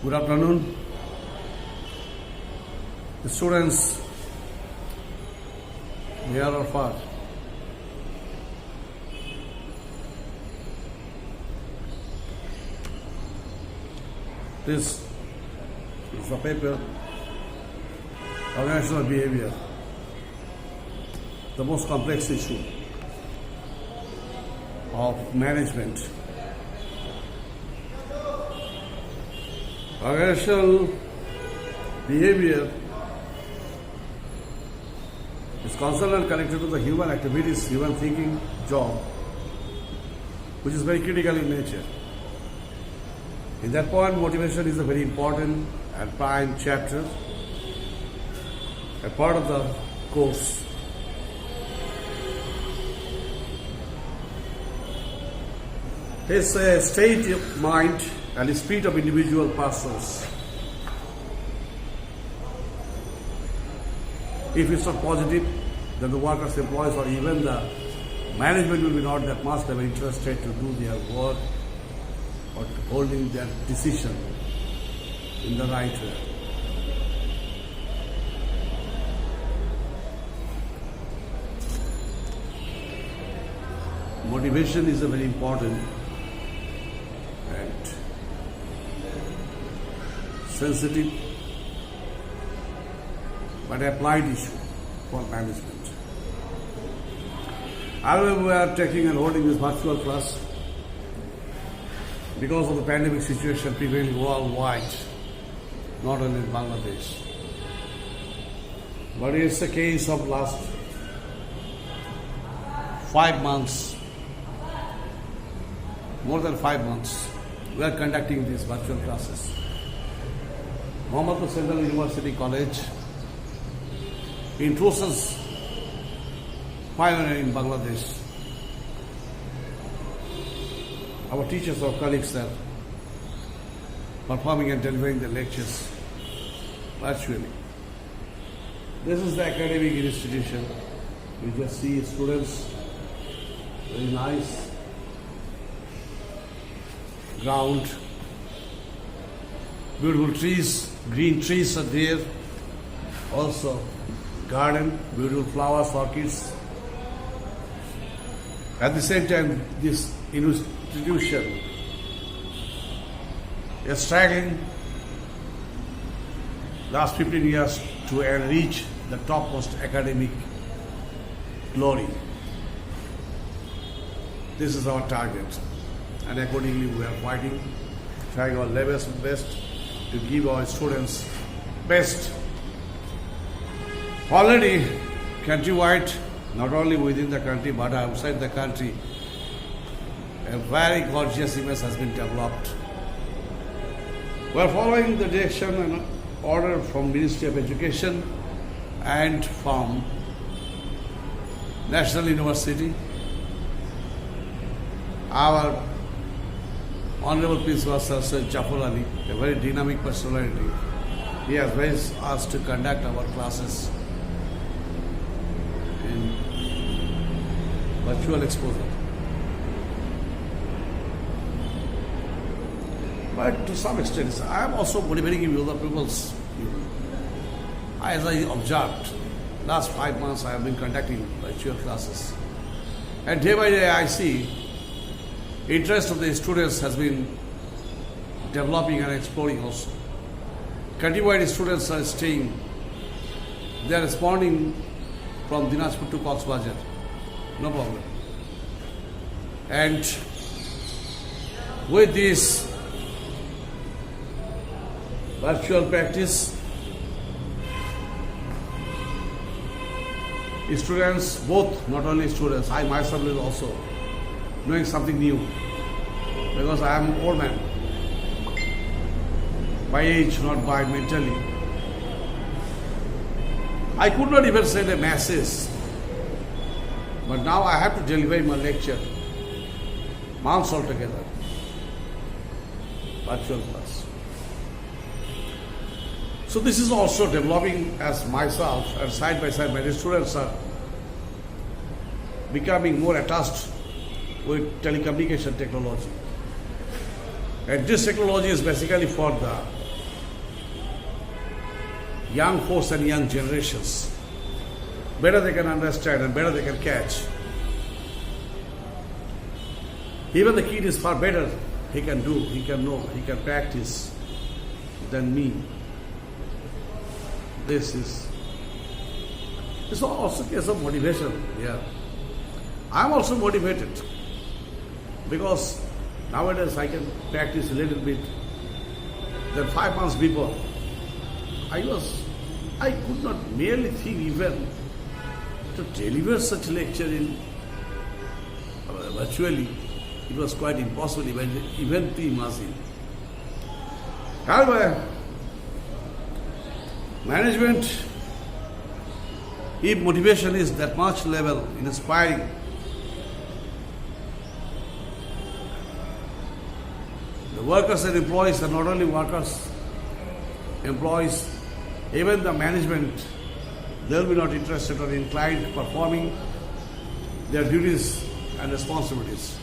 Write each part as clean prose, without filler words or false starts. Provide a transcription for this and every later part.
Good afternoon. The students near or far. This is the paper, Organizational Behavior, the most complex issue of management. Organizational behavior is concerned and connected to the human activities, human thinking, job, which is very critical in nature. In that point, motivation is a very important and prime chapter, a part of the course. It's a state of mind and the spirit of individual persons. If it's not positive, then the workers, employees, or even the management will be not that much interested to do their work or holding their decision in the right way. Motivation is a very important and sensitive but applied issue for management. I remember we are taking and holding this virtual class because of the pandemic situation prevailing worldwide, not only in Bangladesh. But it's a case of last 5 months, more than 5 months, we are conducting these virtual classes. Mohammadpur Central University College introduces pioneer in Bangladesh. Our teachers or colleagues are performing and delivering the lectures virtually. This is the academic institution. You just see students, very nice ground, beautiful trees, green trees are there, also garden, beautiful flowers, orchids. At the same time, this institution is struggling last 15 years to reach the topmost academic glory. This is our target, and accordingly we are fighting, trying our level best to give our students best. Already countrywide, not only within the country but outside the country, a very gorgeous image has been developed. We are following the direction and order from Ministry of Education and from National University. Our Honorable Principal Sir Jafar Ali, a very dynamic personality, he has raised us to conduct our classes in virtual exposure. But to some extent, I am also motivating you, other people's. As I observed, last 5 months I have been conducting virtual classes. And day by day I see interest of the students has been developing and exploring also. Countrywide students are staying, they are responding from Dinajpur to Coxbazar, no problem. And with this virtual practice, students, both, not only students, I myself is also knowing something new, because I am an old man, by age, not by mentally. I could not even send a message, but now I have to deliver my lecture, months altogether, virtual class. So this is also developing as myself, and side by side my students are becoming more attached with telecommunication technology. And this technology is basically for the young force and young generations. Better they can understand and better they can catch. Even the kid is far better. He can do, he can know, he can practice than me. It's also a case of motivation. Yeah. I'm also motivated because nowadays I can practice a little bit. Then 5 months before, I could not merely think even to deliver such lecture in virtually. It was quite impossible even to imagine. However, management, if motivation is that much level, inspiring, the workers and employees are not only workers, employees, even the management, they will be not interested or inclined performing their duties and responsibilities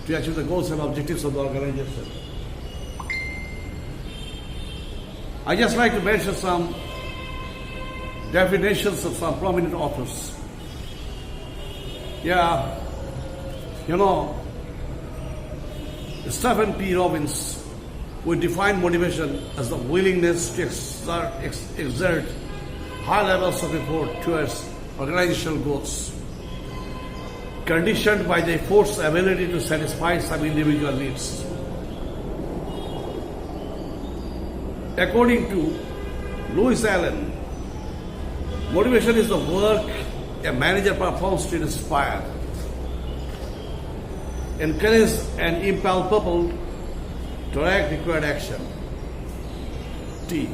to achieve the goals and objectives of the organization. I just like to mention some definitions of some prominent authors. Yeah, you know, Stephen P. Robbins would define motivation as the willingness to exert high levels of effort towards organizational goals, conditioned by the effort's ability to satisfy some individual needs. According to Lewis Allen, motivation is the work a manager performs to inspire, encourage and impel people to take required action. T.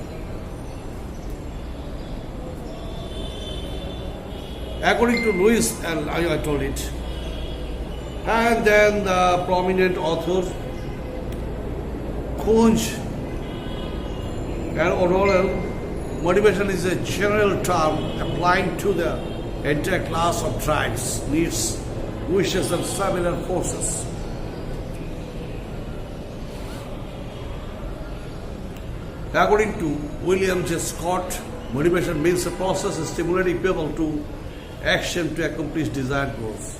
According to Lewis, and I told it, and then the prominent author Kunz and O'Donnell, motivation is a general term applying to the entire class of drives, needs, wishes and similar forces. According to William J. Scott, motivation means a process of stimulating people to action to accomplish desired goals.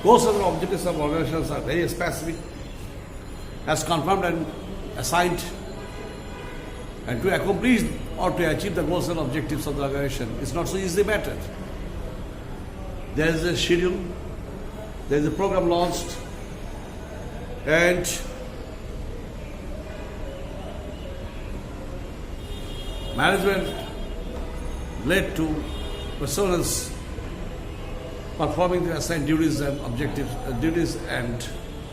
Goals and objectives of organizations are very specific, as confirmed and assigned, and to accomplish or to achieve the goals and objectives of the organization is not so easy matter. There is a schedule, there is a program launched, and management led to persons performing the assigned duties and objectives, duties and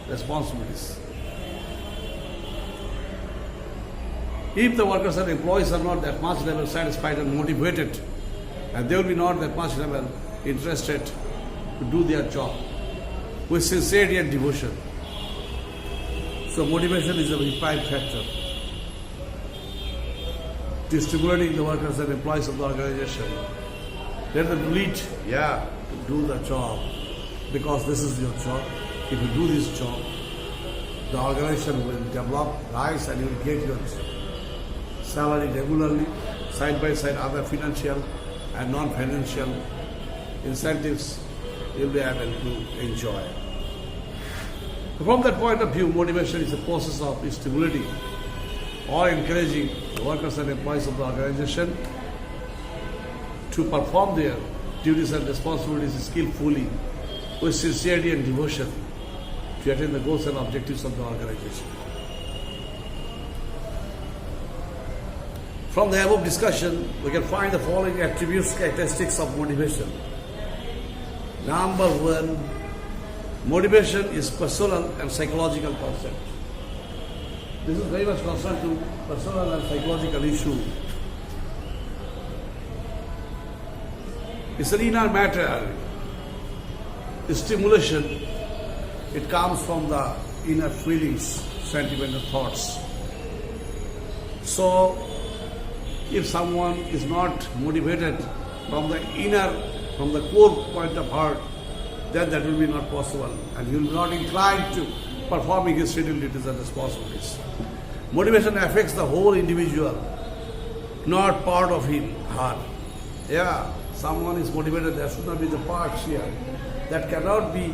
responsibilities. If the workers and employees are not that much level satisfied and motivated, and they will be not that much level interested to do their job with sincerity and devotion. So motivation is a very prime factor to stimulating the workers and employees of the organization. Let them lead, to do the job, because this is your job. If you do this job, the organization will develop, rise, and you will get your salary regularly, side by side other financial and non-financial incentives you'll be able to enjoy. From that point of view, motivation is a process of stimulating or encouraging the workers and employees of the organization to perform their duties and responsibilities skillfully with sincerity and devotion to attain the goals and objectives of the organization. From the above discussion, we can find the following attributes, characteristics of motivation. Number one, motivation is personal and psychological concept. This is very much concerned to personal and psychological issue. It's an inner matter. Stimulation, it comes from the inner feelings, sentimental thoughts. So, if someone is not motivated from the inner, from the core point of heart, then that will be not possible, and he will be not inclined to performing his scheduled duties and responsibilities. Motivation affects the whole individual, not part of him, her. Yeah, someone is motivated, there should not be the parts here. That cannot be,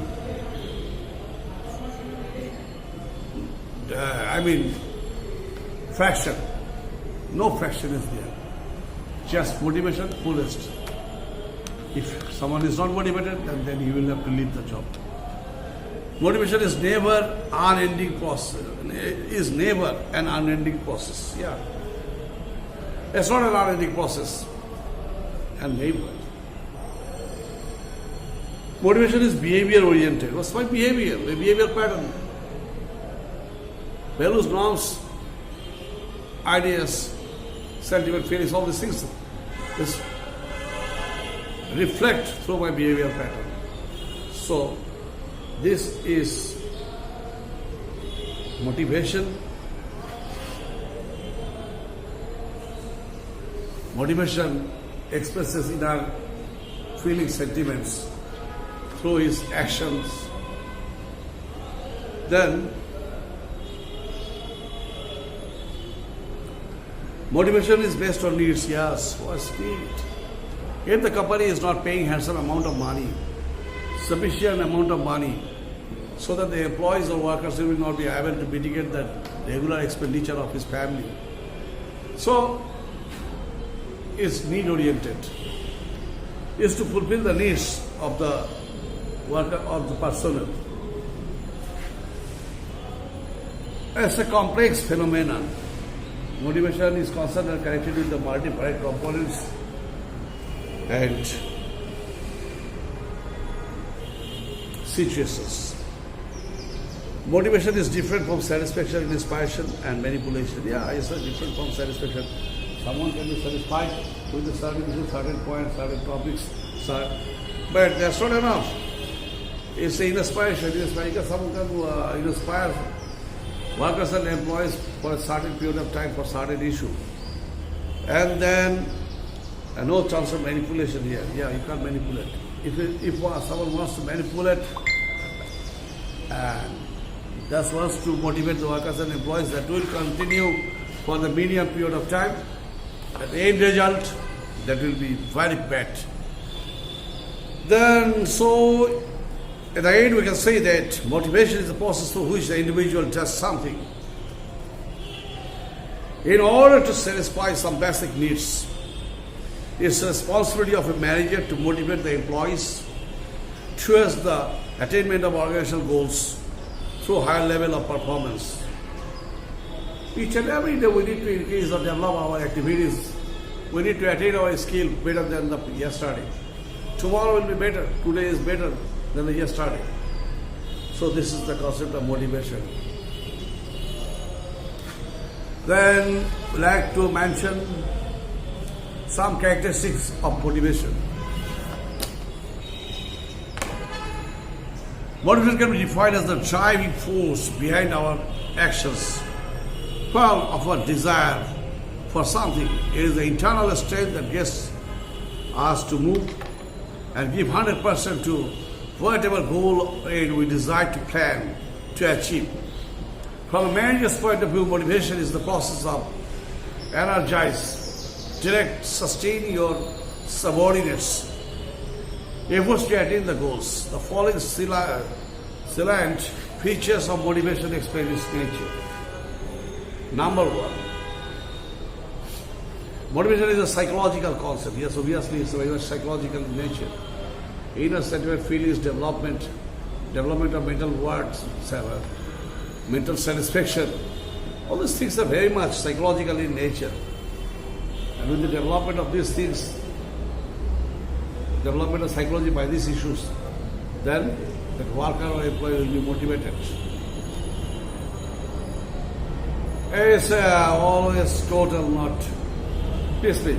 fraction. No fraction is there. Just motivation, fullest. If someone is not motivated, then he will have to leave the job. Motivation is never unending process. Is never an unending process. Yeah. It's not an unending process. And never. Motivation is behavior oriented. What's my behavior? My behavior pattern. Values, norms, ideas, sentiment, feelings, all these things reflect through my behavior pattern. So, this is motivation. Motivation expresses inner feelings, sentiments through his actions. Then, motivation is based on needs. Yes, what's need? If the company is not paying handsome amount of money, sufficient amount of money, so that the employees or workers will not be able to mitigate the regular expenditure of his family. So, it's need oriented. Is to fulfill the needs of the worker or the personnel. It's a complex phenomenon. Motivation is concerned and connected with the multiple components and situations. Motivation is different from satisfaction, inspiration and manipulation. Yeah, it's different from satisfaction. Someone can be satisfied with a certain issue, certain points, certain topics, but that's not enough. It's an inspiration. Someone can inspire workers and employees for a certain period of time for certain issue. And then no chance of manipulation here. Yeah, you can't manipulate. If someone wants to manipulate and just wants to motivate the workers and employees, that will continue for the medium period of time. At the end result, that will be very bad. Then, so at the end we can say that motivation is the process through which the individual does something in order to satisfy some basic needs. It's the responsibility of a manager to motivate the employees towards the attainment of organizational goals through higher level of performance. Each and every day we need to increase or develop our activities. We need to attain our skill better than the yesterday. Tomorrow will be better. Today is better than the yesterday. So this is the concept of motivation. Then we like to mention some characteristics of motivation. Motivation can be defined as the driving force behind our actions. Well, of our desire for something. It is the internal strength that gets us to move and give 100% to whatever goal we desire to plan to achieve. From a manager's point of view, motivation is the process of energize, direct, sustain your subordinates' efforts to attain the goals. The following salient features of motivation explain its nature. Number one, motivation is a psychological concept. Yes, obviously it's a very much psychological in nature. Inner sentiment, feelings, development of mental words, mental satisfaction. All these things are very much psychological in nature. And with the development of these things, development of psychology by these issues, then that worker or employee will be motivated. It's always total, not peaceful.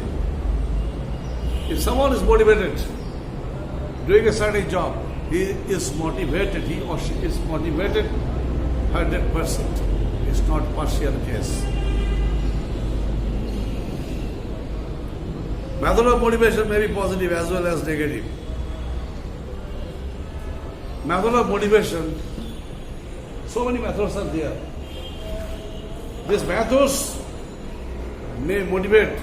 If someone is motivated doing a certain job, he is motivated, he or she is motivated 100%. It's not partial case. Method of motivation may be positive as well as negative. Method of motivation, So many methods are there. These methods may motivate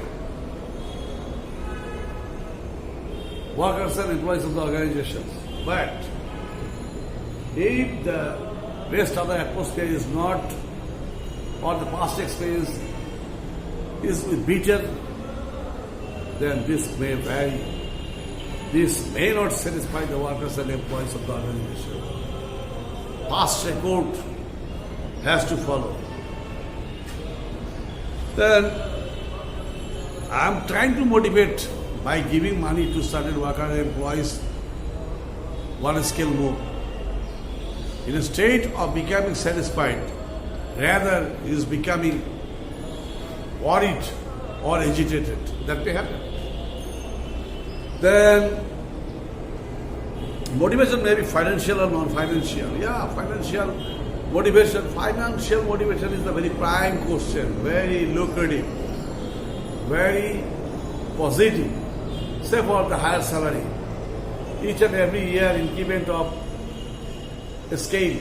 workers and employees of the organizations. But if the rest of the atmosphere is not, or the past experience is bitter, then this may vary. This may not satisfy the workers and employees of the organization. Past record has to follow. Then I am trying to motivate by giving money to certain workers and employees one skill more. In a state of becoming satisfied, rather he is becoming worried or agitated. That may happen. Then motivation may be financial or non-financial. Yeah, financial motivation. Financial motivation is the very prime question, very lucrative, very positive. Say for the higher salary. Each and every year increment of a scale.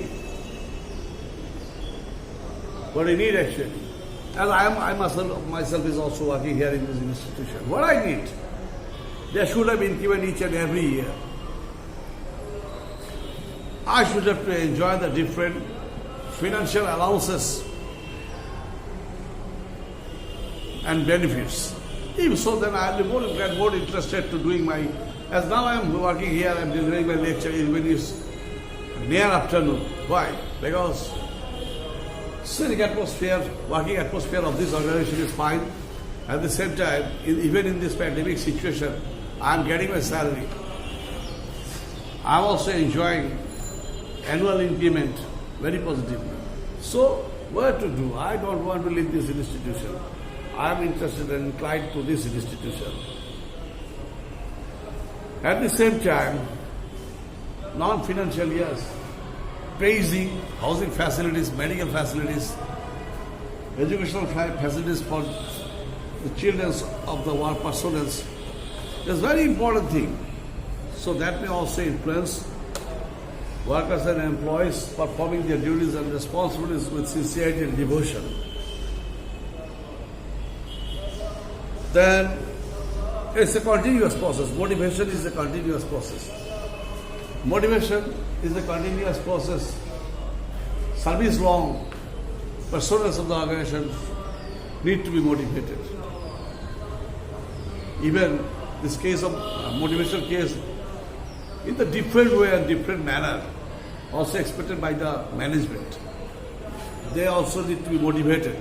What I need actually. And I myself is also working here in this institution. What I need? There should have been given each and every year. I should have to enjoy the different financial allowances and benefits. If so, then I'll be more interested to doing my, as now I'm working here, I'm delivering my lecture even it's near afternoon. Why? Because scenic atmosphere, working atmosphere of this organization is fine. At the same time, even in this pandemic situation, I'm getting my salary. I'm also enjoying annual increment very positively. So, what to do? I don't want to leave this institution. I'm interested and inclined to this institution. At the same time, non-financial years, praising housing facilities, medical facilities, educational facilities for the children of the work personnel is a very important thing. So that may also influence workers and employees performing their duties and responsibilities with sincerity and devotion. Then it's a continuous process. Motivation is a continuous process. Motivation is a continuous process. Service long, personnel of the organization need to be motivated. Even this case of motivation case, in the different way and different manner, also expected by the management. They also need to be motivated.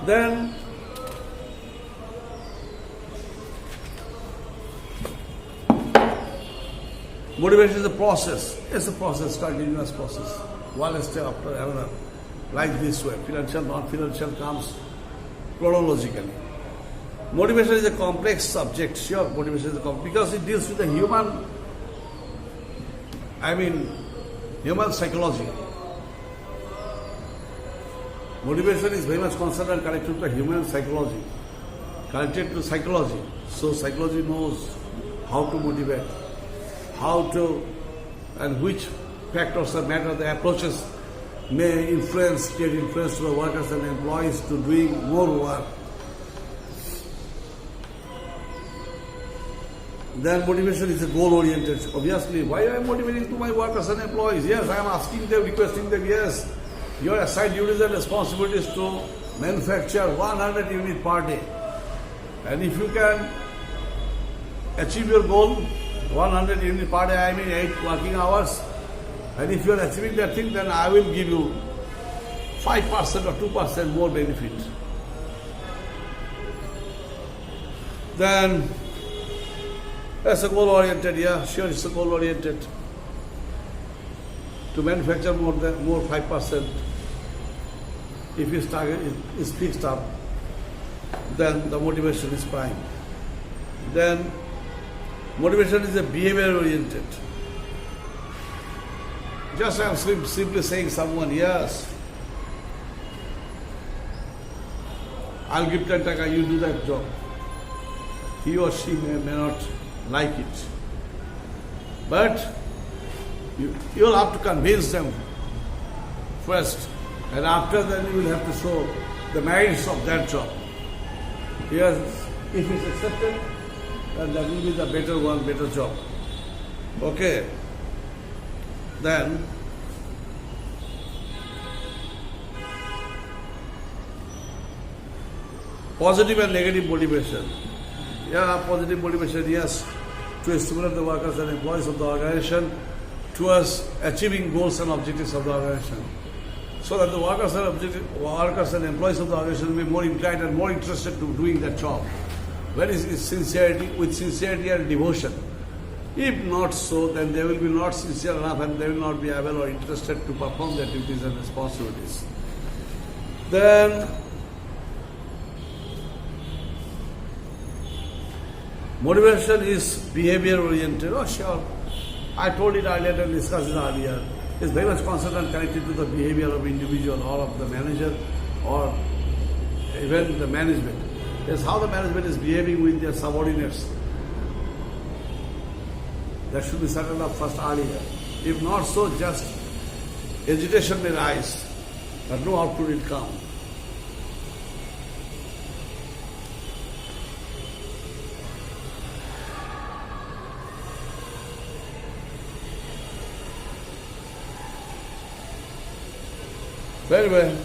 Then motivation is a process. It's a process, continuous process. One step after another. Like this way. Financial, non-financial comes chronologically. Motivation is a complex subject. Sure, motivation is a complex because it deals with the human psychology. Motivation is very much concerned and connected to human psychology. Connected to psychology. So psychology knows how to motivate, how to, and which factors that matter, the approaches may create influence to the workers and employees to doing more work. Then motivation is a goal-oriented. Obviously, why I am motivating to my workers and employees? Yes, I am asking them, requesting them, yes, your assigned duties and responsibilities to manufacture 100 units per day. And if you can achieve your goal, 100 units per day, I mean 8 working hours, and if you are achieving that thing, then I will give you 5% or 2% more benefit. Then, that's a goal-oriented, yeah, sure, it's a goal-oriented. To manufacture more 5%, if his target is fixed up, then the motivation is prime. Then, motivation is a behavior-oriented. Just I'm simply saying someone, yes, I'll give 10 taka, you do that job. He or she may not like it. But you'll have to convince them first, and after that you will have to show the merits of that job. Yes, if it's accepted, then that will be the better one, better job. Okay. Then positive and negative motivation. Yeah, positive motivation, yes, to stimulate the workers and employees of the organization towards achieving goals and objectives of the organization. So that the workers and employees of the organization will be more inclined and more interested to doing that job. When is sincerity, with sincerity and devotion. If not so, then they will be not sincere enough and they will not be able or interested to perform their duties and responsibilities. Then motivation is behavior oriented. Oh, sure. I told it earlier and discussed it earlier. It's very much concerned and connected to the behavior of individual or of the manager or even the management. It's how the management is behaving with their subordinates. That should be settled up first earlier. If not so, just agitation may rise, but no output will come. Very well.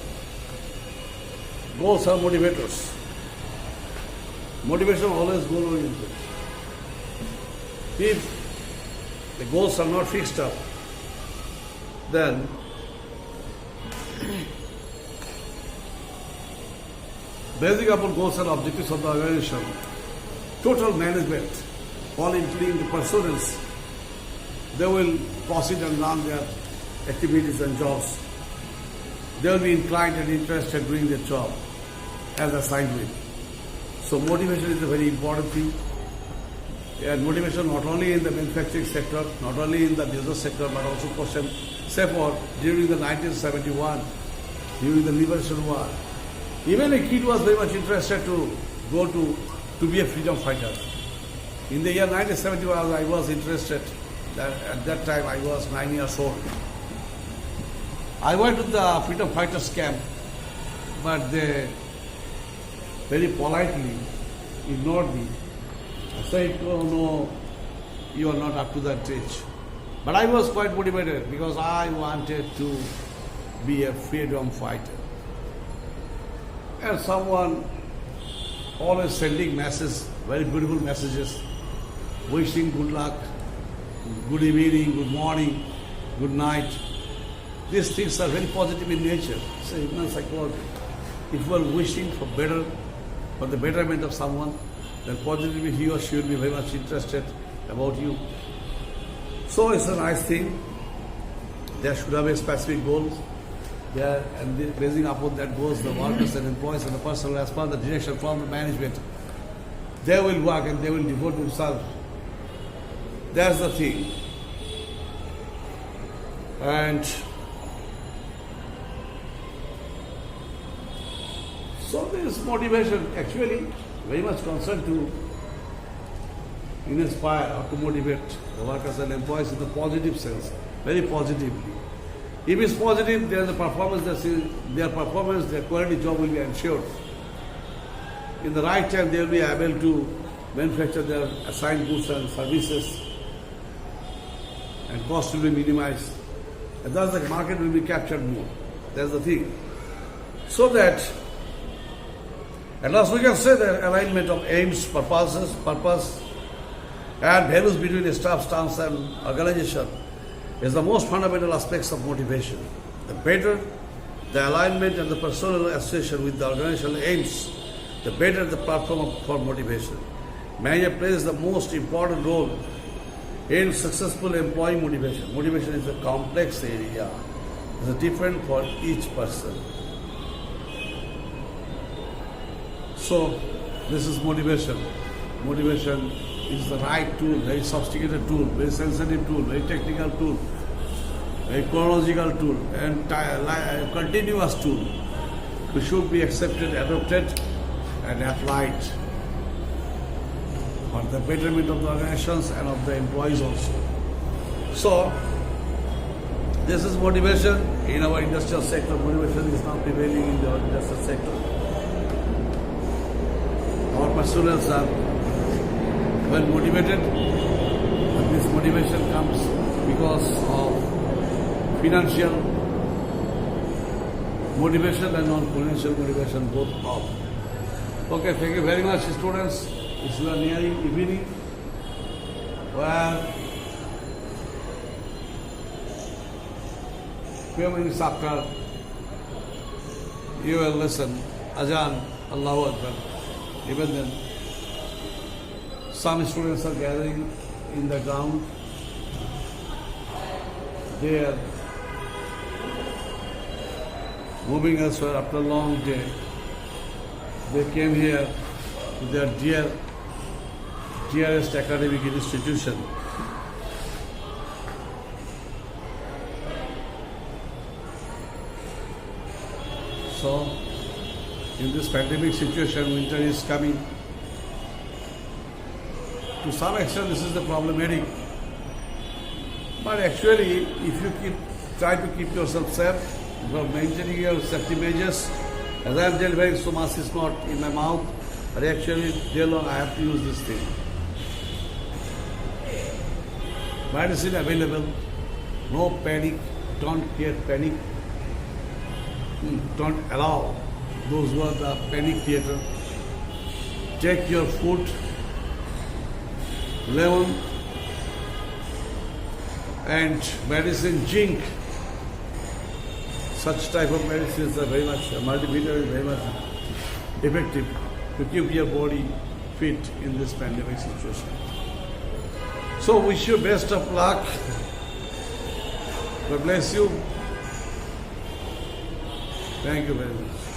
Goals are motivators. Motivation always goal oriented. If the goals are not fixed up, then basing upon goals and objectives of the organization, total management, all including the personnel, they will proceed and run their activities and jobs. They will be inclined and interested in doing their job as assigned with. So motivation is a very important thing. And motivation not only in the manufacturing sector, not only in the business sector, but also for during the 1971, during the Liberation War. Even a kid was very much interested to go to be a freedom fighter. In the year 1971, I was interested. At that time, I was 9 years old. I went to the freedom fighters camp, but they very politely ignored me. I said, oh no, you are not up to that age. But I was quite motivated because I wanted to be a freedom fighter. And someone always sending messages, very beautiful messages, wishing good luck, good evening, good morning, good night. These things are very positive in nature. It's a human psychology. If you are wishing for the betterment of someone, then positively he or she will be very much interested about you. So it's a nice thing. There should have a specific goal. There, and basing upon that goals, the workers and employees and the personnel, as per the direction from the management, they will work and they will devote themselves. That's the thing. And so this motivation actually very much concerned to inspire or to motivate the workers and employees in the positive sense, very positively. If it's positive, their performance, their quality job will be ensured. In the right time, they will be able to manufacture their assigned goods and services, and cost will be minimized. And thus the market will be captured more. That's the thing. So that, at last we can say that alignment of aims, purpose, and values between staff, stance, and organization is the most fundamental aspects of motivation. The better the alignment and the personal association with the organizational aims, the better the platform for motivation. Manager plays the most important role in successful employee motivation. Motivation is a complex area. It's different for each person. So, this is motivation. Motivation is the right tool, very sophisticated tool, very sensitive tool, very technical tool, very chronological tool, and continuous tool, which should be accepted, adopted, and applied for the betterment of the organizations and of the employees also. So, This is motivation in our industrial sector. Motivation is now prevailing in the industrial sector. Our students are well motivated, but this motivation comes because of financial motivation and non-financial motivation, both of. Okay, thank you very much, students. It's nearing evening, where few minutes after you will listen Azan, Allahu Akbar. Even then, some students are gathering in the ground. They are moving elsewhere after a long day. They came here to their dearest academic institution. So, in this pandemic situation, winter is coming. To some extent, this is the problematic. But actually, if you try to keep yourself safe, for maintaining your safety measures, as I am delivering, so mask is not in my mouth, but actually, day long I have to use this thing. Medicine available, no panic, don't create panic, don't allow those who are the panic theater. Take your food, lemon, and medicine, zinc. Such type of medicines are very much, multivitamin very much effective to keep your body fit in this pandemic situation. So wish you best of luck. God bless you. Thank you very much.